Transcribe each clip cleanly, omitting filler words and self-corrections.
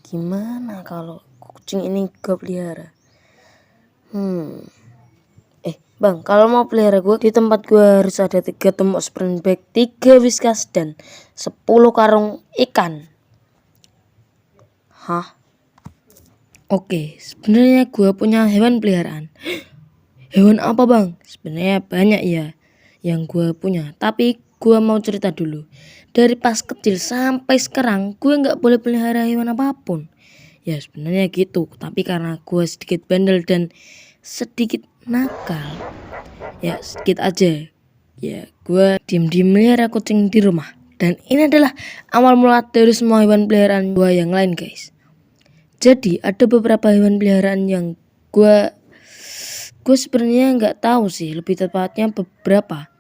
Gimana kalau kucing ini gue pelihara? Bang, kalau mau pelihara gue, di tempat gue harus ada 3 tumbuk sprint bag, 3 whiskas, dan 10 karung ikan. Hah? Oke, sebenarnya gue punya hewan peliharaan. Hewan apa bang? Sebenarnya banyak ya yang gue punya, tapi gue mau cerita dulu. Dari pas kecil sampai sekarang gue nggak boleh pelihara hewan apapun. Ya sebenarnya gitu, tapi karena gue sedikit bandel dan sedikit nakal, ya sedikit aja, ya gue diem-diem melihara kucing di rumah. Dan ini adalah awal mula dari semua hewan peliharaan gue yang lain guys. Jadi ada beberapa hewan peliharaan yang gue sebenarnya nggak tahu sih lebih tepatnya beberapa,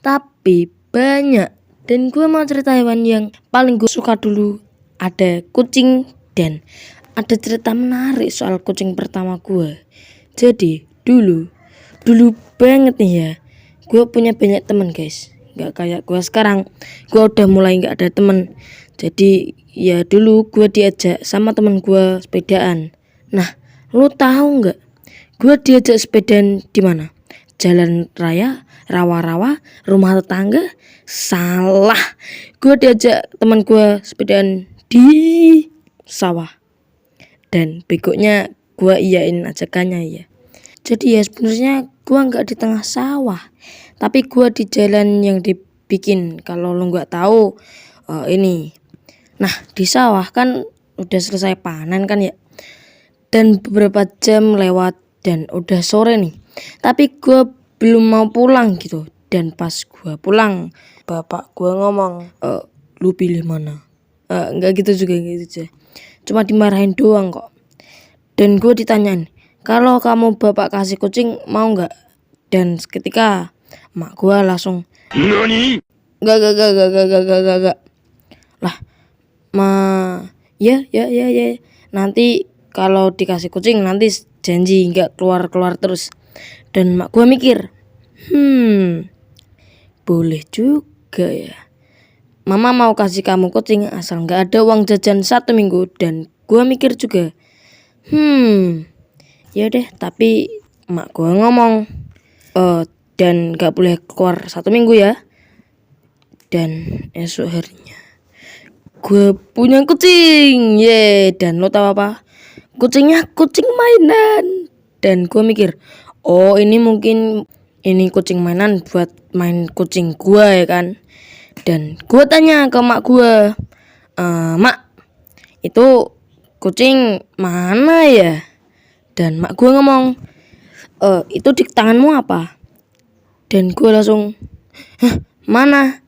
tapi banyak. Dan gue mau cerita hewan yang paling gue suka dulu. Ada kucing, dan ada cerita menarik soal kucing pertama gue. Jadi dulu banget nih ya, gue punya banyak teman guys. Nggak kayak gue sekarang, gue udah mulai nggak ada teman. Jadi ya dulu gue diajak sama teman gue sepedaan. Nah, lu tahu nggak? Gue diajak sepedaan di mana? Jalan raya, rawa-rawa, rumah tetangga? Salah. Gue diajak teman gue sepedaan di sawah. Dan begonya gue iyain ajakannya ya. Jadi ya sebenarnya gue nggak di tengah sawah, tapi gue di jalan yang dibikin. Kalau lo nggak tahu ini, nah di sawah kan udah selesai panen kan ya, dan beberapa jam lewat dan udah sore nih, tapi gue belum mau pulang gitu. Dan pas gue pulang, bapak gue ngomong, lu pilih mana? Nggak gitu juga gitu, cuma dimarahin doang kok. Dan gue ditanyain, kalau kamu bapak kasih kucing mau nggak? Dan seketika mak gue langsung, nani? Gak. Lah, ya. Nanti kalau dikasih kucing nanti janji nggak keluar terus. Dan mak gue mikir, boleh juga ya. Mama mau kasih kamu kucing asal nggak ada uang jajan 1 minggu. Dan gue mikir juga, ya deh, tapi mak gue ngomong, dan gak boleh keluar 1 minggu ya. Dan esok harinya gue punya kucing, dan lo tahu apa? Kucingnya kucing mainan. Dan gue mikir, oh ini mungkin ini kucing mainan buat main kucing gue ya kan. Dan gue tanya ke mak gue, mak, itu kucing mana ya? Dan mak gue ngomong, itu di tanganmu apa? Dan gue langsung, mana?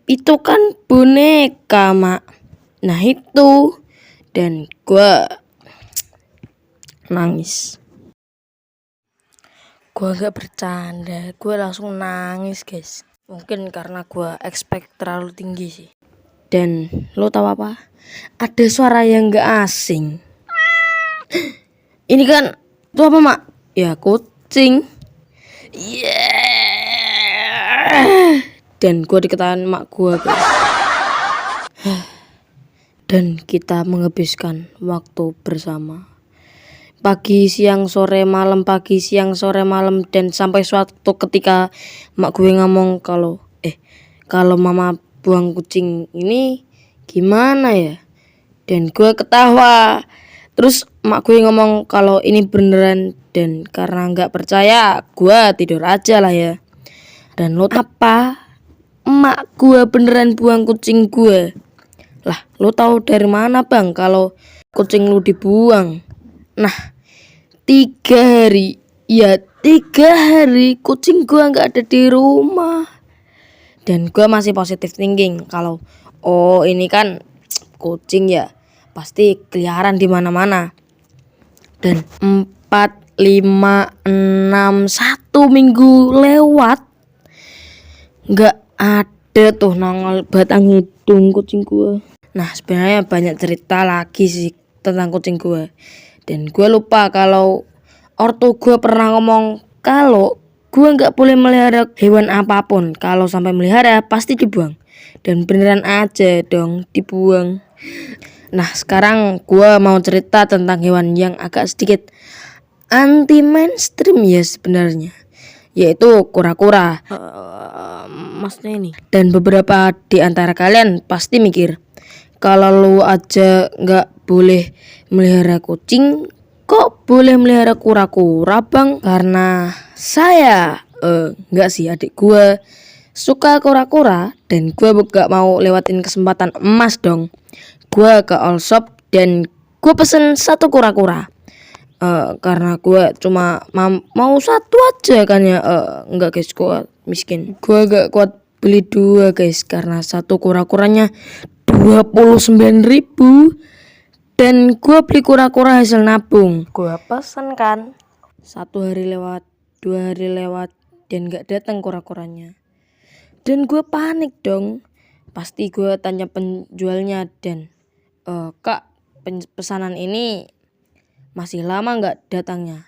Itu kan boneka mak. Nah itu. Dan gue nangis. Gue gak bercanda, gue langsung nangis guys. Mungkin karena gue expect terlalu tinggi sih. Dan lo tahu apa? Ada suara yang gak asing. Ini kan itu apa mak? Ya kucing. Dan gue diketahui mak gue guys. Dan kita menghabiskan waktu bersama. Pagi, siang, sore, malam, pagi, siang, sore, malam. Dan sampai suatu ketika mak gue ngomong kalau mama buang kucing ini gimana ya? Dan gue ketawa. Terus mak gue ngomong kalau ini beneran. Dan karena gak percaya, gue tidur aja lah ya. Dan lo apa? Emak gue beneran buang kucing gue. Lah, lo tahu dari mana bang kalau kucing lo dibuang? Nah, 3 hari. Ya 3 hari kucing gue gak ada di rumah. Dan gue masih positive thinking kalau ini kan kucing ya, pasti keliaran di mana-mana. Dan 4, 5, 6, 1 minggu lewat, nggak ada tuh nongol batang hidung kucing gue. Nah sebenarnya banyak cerita lagi sih tentang kucing gue. Dan gue lupa kalau ortu gue pernah ngomong kalau gue nggak boleh melihara hewan apapun. Kalau sampai melihara pasti dibuang. Dan beneran aja dong dibuang. Nah sekarang gue mau cerita tentang hewan yang agak sedikit anti mainstream ya sebenarnya, yaitu kura-kura. Maksudnya ini. Dan beberapa di antara kalian pasti mikir, kalau lu aja nggak boleh melihara kucing, kok boleh melihara kura-kura bang? Karena saya nggak sih, adik gue suka kura-kura dan gue gak mau lewatin kesempatan emas dong. Gue ke all shop dan gue pesen satu kura-kura. Karena gue cuma mau satu aja kan ya. Enggak guys, gue miskin. Gue gak kuat beli dua guys, karena satu kura-kuranya 29.000. Dan gue beli kura-kura hasil nabung. Gue pesen kan, 1 hari lewat, 2 hari lewat, dan gak datang kura-kuranya. Dan gue panik dong. Pasti gue tanya penjualnya dan kak, pesanan ini masih lama nggak datangnya?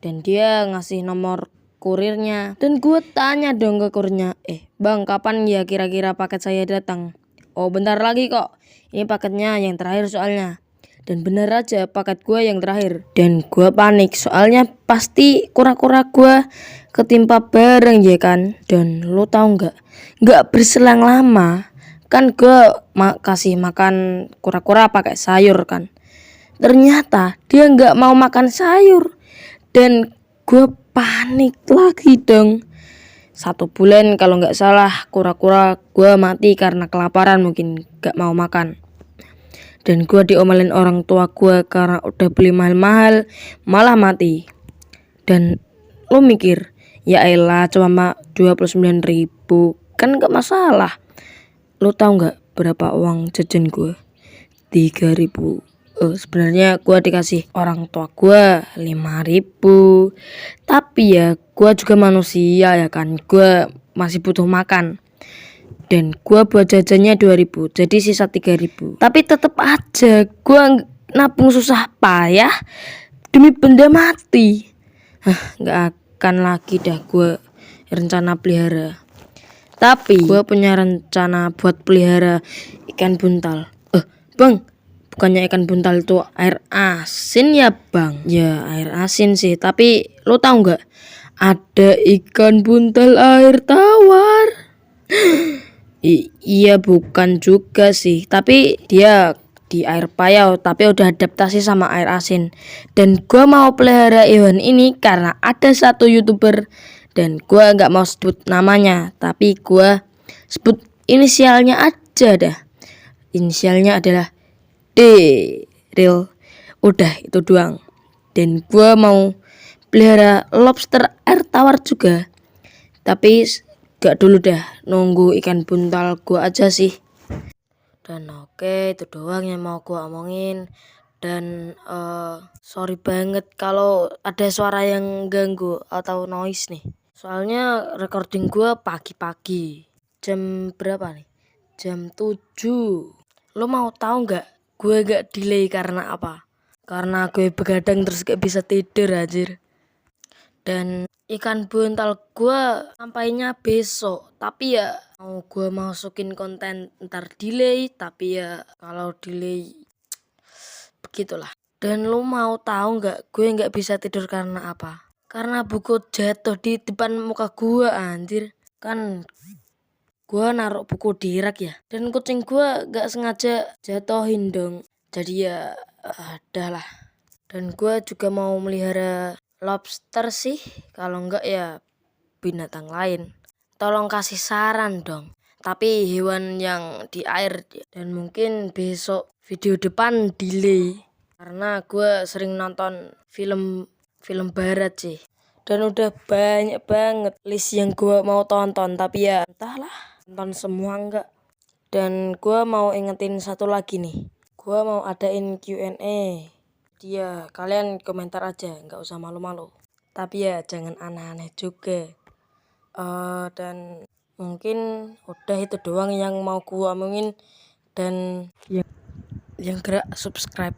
Dan dia ngasih nomor kurirnya. Dan gue tanya dong ke kurirnya, bang kapan ya kira-kira paket saya datang? Oh bentar lagi kok, ini paketnya yang terakhir soalnya. Dan bener aja paket gue yang terakhir. Dan gue panik soalnya pasti kura-kura gue ketimpa bareng ya kan. Dan lo tahu nggak berselang lama kan gue kasih makan kura-kura pakai sayur kan. Ternyata dia nggak mau makan sayur. Dan gue panik lagi dong. 1 bulan kalau nggak salah kura-kura gue mati karena kelaparan, mungkin nggak mau makan. Dan gue diomelin orang tua gue karena udah beli mahal-mahal malah mati. Dan lo mikir, ya elah cuma 29.000 kan nggak masalah. Lo tahu nggak berapa uang jajan gue? 3.000. Sebenarnya gue dikasih orang tua gue 5.000. Tapi ya gue juga manusia ya kan, gue masih butuh makan. Dan gue buat jajannya 2.000, jadi sisa 3.000. Tapi tetep aja gue nabung susah payah demi benda mati. Gak akan lagi dah gue rencana pelihara. Tapi gue punya rencana buat pelihara ikan buntal. Bang, bukannya ikan buntal itu air asin ya bang? Ya air asin sih, tapi lo tahu nggak? Ada ikan buntal air tawar. Iya bukan juga sih, tapi dia di air payau tapi udah adaptasi sama air asin. Dan gue mau pelihara hewan ini karena ada satu YouTuber, dan gue nggak mau sebut namanya, tapi gue sebut inisialnya aja dah. Inisialnya adalah D. Real. Udah itu doang. Dan gue mau pelihara lobster air tawar juga. Tapi gak dulu dah, nunggu ikan buntal gue aja sih. Dan oke, itu doang yang mau gue omongin. Dan sorry banget kalau ada suara yang ganggu atau noise nih. Soalnya recording gue pagi-pagi. Jam berapa nih? Jam 7. Lo mau tahu nggak gue gak delay karena apa? Karena gue begadang terus gak bisa tidur anjir. Dan ikan buntal gue sampainya besok. Tapi ya mau gue masukin konten ntar delay. Tapi ya kalau delay begitulah. Dan lo mau tahu nggak gue nggak bisa tidur karena apa? Karena buku jatuh di depan muka gue anjir. Kan gue naruh buku di rak ya, dan kucing gue gak sengaja jatohin dong. Jadi ya dah lah. Dan gue juga mau melihara lobster sih, kalau enggak ya binatang lain. Tolong kasih saran dong, tapi hewan yang di air. Dan mungkin besok video depan delay karena gue sering nonton film barat sih. Dan udah banyak banget list yang gue mau tonton, tapi ya entahlah nonton semua enggak. Dan gue mau ingetin satu lagi nih, gue mau adain Q&A. Dia kalian komentar aja, nggak usah malu-malu, tapi ya jangan aneh-aneh juga. Dan mungkin udah itu doang yang mau gue omongin. Dan yang gerak subscribe.